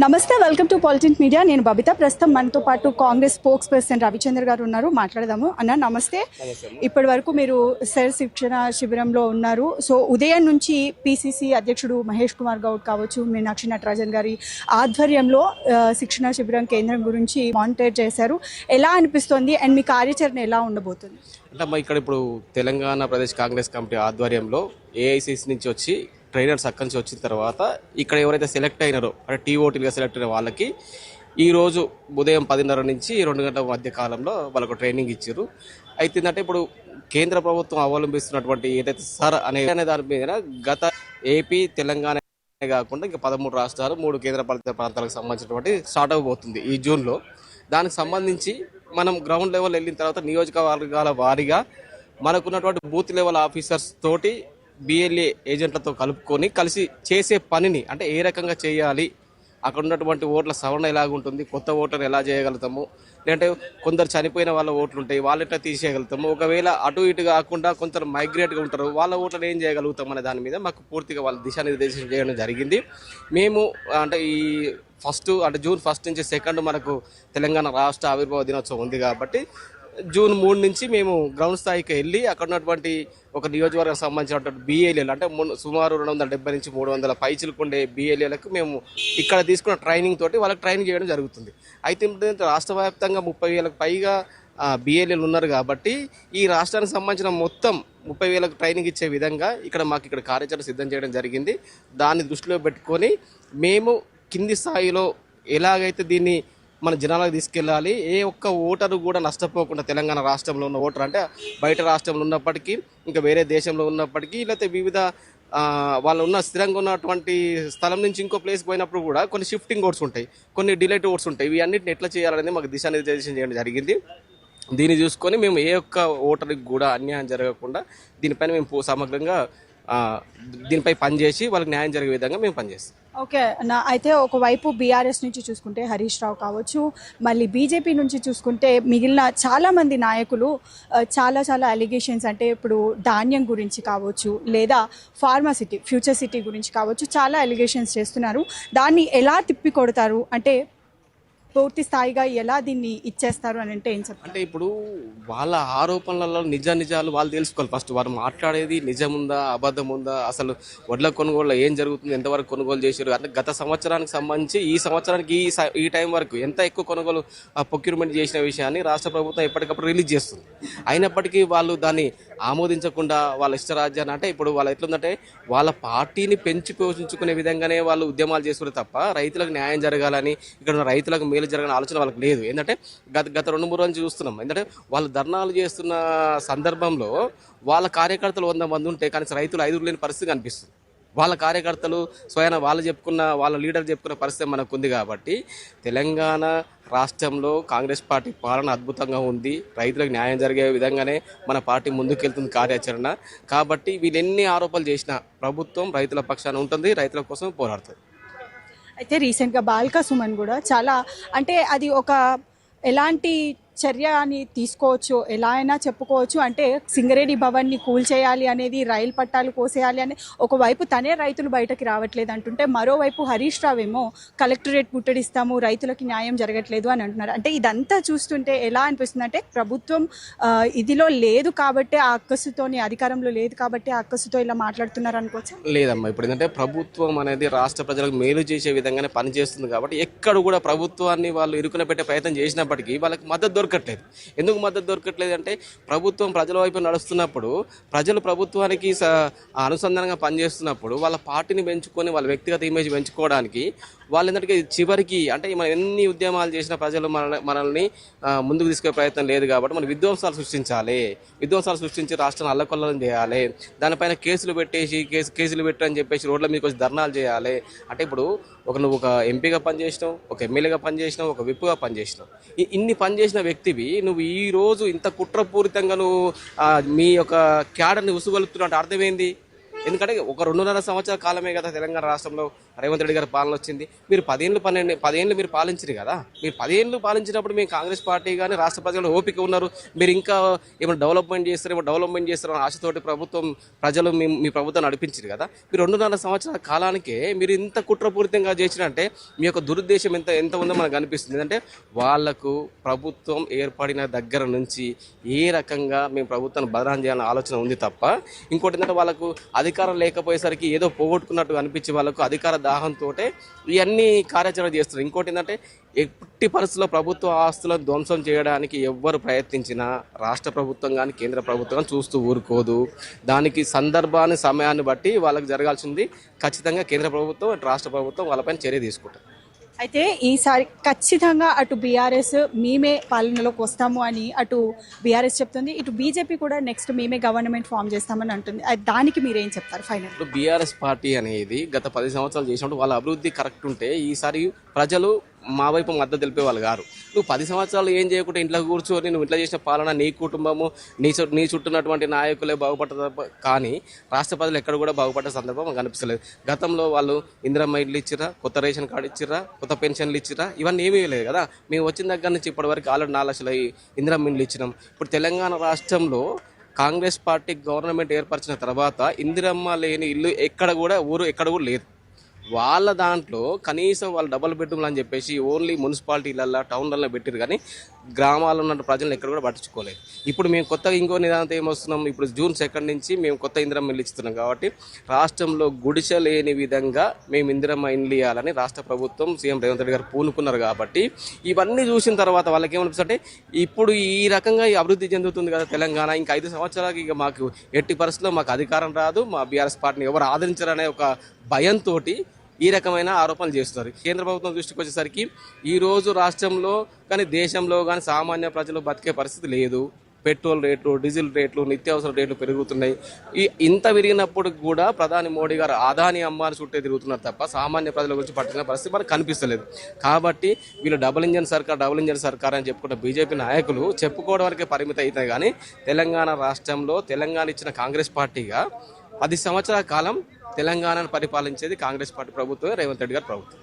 నమస్తే, welcome to politic media. నేను బబిత. ప్రస్తుతం మనతో పాటు కాంగ్రెస్ స్పోక్స్ పర్సన్ రవిచంద్ర గారు ఉన్నారు. మాట్లాడదాము. అన్న నమస్తే. ఇప్పటి వరకు మీరు సెర్ శిక్షణ శిబిరంలో ఉన్నారు. సో ఉదయం నుంచి పిసిసి అధ్యక్షుడు మహేష్ కుమార్ గౌడ్ కావచ్చు, మీనాక్షి నటరాజన్ గారి ఆధ్వర్యంలో శిక్షణ శిబిరం కేంద్రం గురించి మానిటర్ చేశారు. ఎలా అనిపిస్తోంది అండ్ మీ కార్యాచరణ ఎలా ఉండబోతుంది? అంటే అమ్మ ఇక్కడ ఇప్పుడు తెలంగాణ ప్రదేశ్ కాంగ్రెస్ కమిటీ ఆధ్వర్యంలో ఏఐసిసి నుంచి వచ్చి ట్రైనర్స్ అక్కడి నుంచి వచ్చిన తర్వాత ఇక్కడ ఎవరైతే సెలెక్ట్ అయినారో అంటే టీఓటీలుగా సెలెక్ట్ అయిన వాళ్ళకి ఈరోజు ఉదయం 10:30 నుంచి 2 గంటల మధ్య కాలంలో వాళ్ళకు ట్రైనింగ్ ఇచ్చారు. అయితే ఏంటంటే ఇప్పుడు కేంద్ర ప్రభుత్వం అవలంబిస్తున్నటువంటి ఏదైతే సర్ అనే దాని మీద గత ఏపీ తెలంగాణ కాకుండా ఇంకా 13 రాష్ట్రాలు 3 కేంద్ర పాలిత ప్రాంతాలకు సంబంధించినటువంటి స్టార్ట్ అవబోతుంది ఈ జూన్లో. దానికి సంబంధించి మనం గ్రౌండ్ లెవెల్ వెళ్ళిన తర్వాత నియోజకవర్గాల వారీగా మనకున్నటువంటి బూత్ లెవెల్ ఆఫీసర్స్ తోటి బిఎల్ఏ ఏజెంట్లతో కలుపుకొని కలిసి చేసే పనిని అంటే ఏ రకంగా చేయాలి, అక్కడ ఉన్నటువంటి ఓట్ల సవరణ ఎలాగుంటుంది, కొత్త ఓటర్ని ఎలా చేయగలుగుతాము, లేదంటే కొందరు చనిపోయిన వాళ్ళ ఓట్లు ఉంటాయి వాళ్ళు ఎట్లా తీసేయగలుగుతాము, ఒకవేళ అటు ఇటు కాకుండా కొందరు మైగ్రేట్గా ఉంటారు వాళ్ళ ఓట్లను ఏం చేయగలుగుతాం అనే దాని మీద మాకు పూర్తిగా వాళ్ళ దిశానిర్దేశం చేయడం జరిగింది. మేము అంటే ఈ జూన్ 1 నుంచి 2 మనకు తెలంగాణ రాష్ట్ర ఆవిర్భావ దినోత్సవం ఉంది కాబట్టి జూన్ 3 నుంచి మేము గ్రౌండ్ స్థాయికి వెళ్ళి అక్కడ ఉన్నటువంటి ఒక నియోజకవర్గానికి సంబంధించినటువంటి బిఎల్ఏలు అంటే సుమారు 270 నుంచి 300 పైచులకు ఉండే బిఎల్ఏలకు మేము ఇక్కడ తీసుకున్న ట్రైనింగ్ తోటి వాళ్ళకి ట్రైనింగ్ చేయడం జరుగుతుంది. అయితే రాష్ట్ర వ్యాప్తంగా 30,000కు పైగా బిఎల్ఏలు ఉన్నారు కాబట్టి ఈ రాష్ట్రానికి సంబంధించిన మొత్తం 30,000కు ట్రైనింగ్ ఇచ్చే విధంగా ఇక్కడ కార్యాచరణ సిద్ధం చేయడం జరిగింది. దాన్ని దృష్టిలో పెట్టుకొని మేము కింది స్థాయిలో ఎలాగైతే దీన్ని మన జనాలకు తీసుకెళ్ళాలి, ఏ ఒక్క ఓటరు కూడా నష్టపోకుండా తెలంగాణ రాష్ట్రంలో ఉన్న ఓటర్ అంటే బయట రాష్ట్రంలో ఉన్నప్పటికీ ఇంకా వేరే దేశంలో ఉన్నప్పటికీ లేకపోతే వివిధ వాళ్ళు ఉన్న స్థిరంగా ఉన్నటువంటి స్థలం నుంచి ఇంకో ప్లేస్కి పోయినప్పుడు కూడా కొన్ని షిఫ్టింగ్ ఓట్స్ ఉంటాయి, కొన్ని డిలేట్ ఓట్స్ ఉంటాయి. ఇవి అన్నింటిని ఎట్లా చేయాలనేది మాకు దిశానిర్దేశం చేయడం జరిగింది. దీన్ని చూసుకొని మేము ఏ ఒక్క ఓటర్కి కూడా అన్యాయం జరగకుండా దీనిపైన మేము సమగ్రంగా దీనిపై పనిచేసి వాళ్ళకి న్యాయం జరిగే విధంగా మేము పనిచేస్తాం. ఓకే అయితే ఒకవైపు బీఆర్ఎస్ నుంచి చూసుకుంటే హరీష్ రావు కావచ్చు, మళ్ళీ బీజేపీ నుంచి చూసుకుంటే మిగిలిన చాలామంది నాయకులు చాలా అలిగేషన్స్ అంటే ఇప్పుడు ధాన్యం గురించి కావచ్చు లేదా ఫార్మాసిటీ ఫ్యూచర్ సిటీ గురించి కావచ్చు చాలా అలిగేషన్స్ చేస్తున్నారు. దాన్ని ఎలా తిప్పి కొడతారు అంటే పూర్తి స్థాయిగా ఎలా దీన్ని ఇచ్చేస్తారు అని అంటే ఏం చెప్తారు? అంటే ఇప్పుడు వాళ్ళ ఆరోపణలలో నిజాలు వాళ్ళు తెలుసుకోవాలి. ఫస్ట్ వారు మాట్లాడేది నిజముందా అబద్ధం ఉందా, అసలు వడ్ల కొనుగోలు ఏం జరుగుతుంది, ఎంతవరకు కొనుగోలు చేశారు అంటే గత సంవత్సరానికి సంబంధించి ఈ సంవత్సరానికి ఈ టైం వరకు ఎంత ఎక్కువ కొనుగోలు ప్రొక్యూర్మెంట్ చేసిన విషయాన్ని రాష్ట్ర ప్రభుత్వం ఎప్పటికప్పుడు రిలీజ్ చేస్తుంది. అయినప్పటికీ వాళ్ళు దాన్ని ఆమోదించకుండా వాళ్ళ ఇష్టరాజ్యాన్ని అంటే ఇప్పుడు వాళ్ళు ఎట్లుందంటే వాళ్ళ పార్టీని పెంచి పోషించుకునే విధంగానే వాళ్ళు ఉద్యమాలు చేస్తున్నారు తప్ప రైతులకు న్యాయం జరగాలని ఇక్కడ ఉన్న రైతులకు మేలు జరగని ఆలోచన వాళ్ళకి లేదు. ఏంటంటే గత 2-3 రోజులు చూస్తున్నాం. ఎందుకంటే వాళ్ళు ధర్నాలు చేస్తున్న సందర్భంలో వాళ్ళ కార్యకర్తలు 100 మంది ఉంటే కానీ రైతులు 5 లేని పరిస్థితి కనిపిస్తుంది. వాళ్ళ కార్యకర్తలు స్వయం వాళ్ళ లీడర్ చెప్పుకున్న పరిస్థితి మనకు ఉంది. కాబట్టి తెలంగాణ రాష్ట్రంలో కాంగ్రెస్ పార్టీ పాలన అద్భుతంగా ఉంది, రైతులకు న్యాయం జరిగే విధంగానే మన పార్టీ ముందుకెళ్తుంది కార్యాచరణ. కాబట్టి వీళ్ళు ఎన్ని ఆరోపణలు చేసినా ప్రభుత్వం రైతుల పక్షాన ఉంటుంది, రైతుల కోసం పోరాడుతుంది. అయితే రీసెంట్గా బాల్కా సుమన్ కూడా చాలా అంటే అది ఒక ఎలాంటి చర్య అని తీసుకోవచ్చు, ఎలా అయినా చెప్పుకోవచ్చు. అంటే సింగరేణి భవన్ని కూల్చేయాలి అనేది, రైలు పట్టాలు కోసేయాలి అని ఒకవైపు తనే రైతులు బయటకి రావట్లేదు అంటుంటే మరోవైపు హరీష్ రావు ఏమో కలెక్టరేట్ ముట్టడిస్తాము రైతులకి న్యాయం జరగట్లేదు అని అంటున్నారు. అంటే ఇదంతా చూస్తుంటే ఎలా అనిపిస్తుంది అంటే ప్రభుత్వం ఇదిలో లేదు కాబట్టి ఆ అక్కసుతోని అధికారంలో లేదు కాబట్టి ఆ అక్కసుతో ఇలా మాట్లాడుతున్నారు అనుకోవచ్చు. లేదమ్మా, ఇప్పుడు ఏంటంటే ప్రభుత్వం అనేది రాష్ట్ర ప్రజలకు మేలు చేసే విధంగానే పనిచేస్తుంది కాబట్టి ఎక్కడ కూడా ప్రభుత్వాన్ని వాళ్ళు ఇరుకున పెట్టే ప్రయత్నం చేసినప్పటికీ వాళ్ళకి మద్దతు దొరకట్లేదు. ఎందుకు మద్దతు దొరకట్లేదు అంటే ప్రభుత్వం ప్రజల వైపు నడుస్తున్నప్పుడు ప్రజలు ప్రభుత్వానికి అనుసంధానంగా పనిచేస్తున్నప్పుడు వాళ్ళ పార్టీని పెంచుకొని వాళ్ళ వ్యక్తిగత ఇమేజ్ పెంచుకోవడానికి వాళ్ళు ఏంటంటే చివరికి అంటే మనం ఎన్ని ఉద్యమాలు చేసినా ప్రజలు మనల్ని ముందుకు తీసుకునే ప్రయత్నం లేదు కాబట్టి మనం విధ్వంసాలు సృష్టించి రాష్ట్రాన్ని అల్లకొల్లం చేయాలి, దానిపైన కేసులు పెట్టేసి కేసులు పెట్టని చెప్పేసి రోడ్ల మీదకి వచ్చి ధర్నాలు చేయాలి. అంటే ఇప్పుడు నువ్వు ఒక ఎంపీగా పనిచేసినావు, ఒక ఎమ్మెల్యేగా పనిచేసినావు, ఒక విప్గా పనిచేసినావు, ఇన్ని పనిచేసిన వ్యక్తివి నువ్వు ఈ రోజు ఇంత కుట్రపూరితంగా నువ్వు మీ యొక్క క్యాడర్ని ఉసుగొలుపుతున్నట్టు అర్థమైంది. ఎందుకంటే ఒక 2.5 సంవత్సరాల కాలమే కదా తెలంగాణ రాష్ట్రంలో రేవంత్ రెడ్డి గారి పాలన వచ్చింది. మీరు 10 ఏళ్ళు మీరు పాలించారు కదా. మీరు 10 ఏళ్ళు పాలించినప్పుడు మేము కాంగ్రెస్ పార్టీ కానీ రాష్ట్ర ప్రజలు ఓపిక ఉన్నారు. మీరు ఇంకా ఏమైనా డెవలప్మెంట్ చేస్తారో ఆశతోటి ప్రజలు మీ ప్రభుత్వం నడిపించారు కదా. మీరు 2.5 సంవత్సరాల కాలానికే మీరు ఇంత కుట్రపూరితంగా చేసినంటే మీ యొక్క దురుద్దేశం ఎంత ఉందో మనకు అనిపిస్తుంది. అంటే వాళ్లకు ప్రభుత్వం ఏర్పడిన దగ్గర నుంచి ఏ రకంగా మేము ప్రభుత్వాన్ని బదనాం చేయాలనే ఆలోచన ఉంది తప్ప ఇంకోటి ఏంటంటే వాళ్ళకు అధికారం లేకపోయేసరికి ఏదో పోగొట్టుకున్నట్టు అనిపించి వాళ్ళకు అధికార దాహంతో ఇవన్నీ కార్యాచరణ చేస్తున్నారు. ఇంకోటి ఏంటంటే ఎట్టి పరిస్థితుల్లో ప్రభుత్వ ఆస్తులను ధ్వంసం చేయడానికి ఎవ్వరు ప్రయత్నించినా రాష్ట్ర ప్రభుత్వం కానీ కేంద్ర ప్రభుత్వం కానీ చూస్తూ ఊరుకోదు. దానికి సందర్భాన్ని సమయాన్ని బట్టి వాళ్ళకి జరగాల్సింది ఖచ్చితంగా కేంద్ర ప్రభుత్వం రాష్ట్ర ప్రభుత్వం వాళ్ళపైన చర్య తీసుకుంటారు. అయితే ఈసారి ఖచ్చితంగా అటు బీఆర్ఎస్ మేమే పాలనలోకి వస్తాము అని అటు బీఆర్ఎస్ చెప్తుంది, ఇటు బీజేపీ కూడా నెక్స్ట్ మేమే గవర్నమెంట్ ఫామ్ చేస్తామని అంటుంది. దానికి మీరేం చెప్తారు ఫైనల్? ఇప్పుడు బీఆర్ఎస్ పార్టీ అనేది గత 10 సంవత్సరాలు చేసినప్పుడు వాళ్ళ అభివృద్ధి కరెక్ట్ ఉంటే ఈసారి ప్రజలు మా వైపు మద్దతు తెలిపే వాళ్ళు గారు. నువ్వు 10 సంవత్సరాలు ఏం చేయకుండా ఇంట్లో కూర్చొని నువ్వు ఇంట్లో చేసిన పాలన నీ కుటుంబము నీ చుట్టూన్నటువంటి నాయకులే బాగుపడ్డ కానీ రాష్ట్ర ప్రజలు ఎక్కడ కూడా బాగుపడ్డ సందర్భం మనకు కనిపిస్తలేదు. గతంలో వాళ్ళు ఇందిరమ్మ ఇల్లు ఇచ్చిరా, కొత్త రేషన్ కార్డు ఇచ్చిరా, కొత్త పెన్షన్లు ఇచ్చిరా, ఇవన్నీ ఏమీ లేదు కదా. మేము వచ్చిన దగ్గర నుంచి ఇప్పటి వరకు ఆల్రెడీ 4 లక్షల ఇందిరమ్మ ఇల్లు ఇచ్చినాం. ఇప్పుడు తెలంగాణ రాష్ట్రంలో కాంగ్రెస్ పార్టీ గవర్నమెంట్ ఏర్పరిచిన తర్వాత ఇందిరమ్మ లేని ఇల్లు ఎక్కడ కూడా లేదు. వాళ్ళ దాంట్లో కనీసం వాళ్ళు డబుల్ బెడ్రూమ్లు అని చెప్పేసి ఓన్లీ మున్సిపాలిటీలల్లో టౌన్లలో పెట్టారు కానీ గ్రామాల్లో ఉన్న ప్రజలను ఎక్కడ కూడా పట్టించుకోలేదు. ఇప్పుడు మేము కొత్తగా ఇంకో నిదానంతో ఏమొస్తున్నాం, ఇప్పుడు June 2 నుంచి మేము కొత్త ఇందిరమ్మ ఇల్లు ఇస్తున్నాం కాబట్టి రాష్ట్రంలో గుడిసె లేని విధంగా మేము ఇందిరమ్మ ఇల్లు ఇవ్వాలని రాష్ట్ర ప్రభుత్వం సీఎం రేవంత్ రెడ్డి గారు పూనుకున్నారు. కాబట్టి ఇవన్నీ చూసిన తర్వాత వాళ్ళకి ఏమనిపిస్తుంటే ఇప్పుడు ఈ రకంగా ఈ అభివృద్ధి చెందుతుంది కదా తెలంగాణ, ఇంకా 5 సంవత్సరాలకి ఇక మాకు ఎట్టి పరిస్థితుల్లో మాకు అధికారం రాదు, మా బీఆర్ఎస్ పార్టీని ఎవరు ఆదరించారనే ఒక భయంతో ఈ రకమైన ఆరోపణలు చేస్తున్నారు. కేంద్ర ప్రభుత్వం దృష్టికి వచ్చేసరికి ఈ రోజు రాష్ట్రంలో కానీ దేశంలో కానీ సామాన్య ప్రజలు బతికే పరిస్థితి లేదు. పెట్రోల్ రేట్లు, డీజిల్ రేట్లు, నిత్యావసర రేట్లు పెరుగుతున్నాయి. ఇంత పెరిగినప్పుడు కూడా ప్రధాని మోడీ గారు ఆదాని అమ్మాని చుట్టే తిరుగుతున్నారు తప్ప సామాన్య ప్రజల గురించి పట్టిన పరిస్థితి మనకు కనిపిస్తలేదు. కాబట్టి వీళ్ళు డబుల్ ఇంజన్ సర్కార్ అని చెప్పుకున్న బీజేపీ నాయకులు చెప్పుకోవడం వరకే పరిమితం అవుతాయి కానీ తెలంగాణ రాష్ట్రంలో తెలంగాణ ఇచ్చిన కాంగ్రెస్ పార్టీగా 10 సంవత్సరాల కాలం తెలంగాణను పరిపాలించేది కాంగ్రెస్ పార్టీ ప్రభుత్వమే, రేవంత్ రెడ్డి గారి ప్రభుత్వం.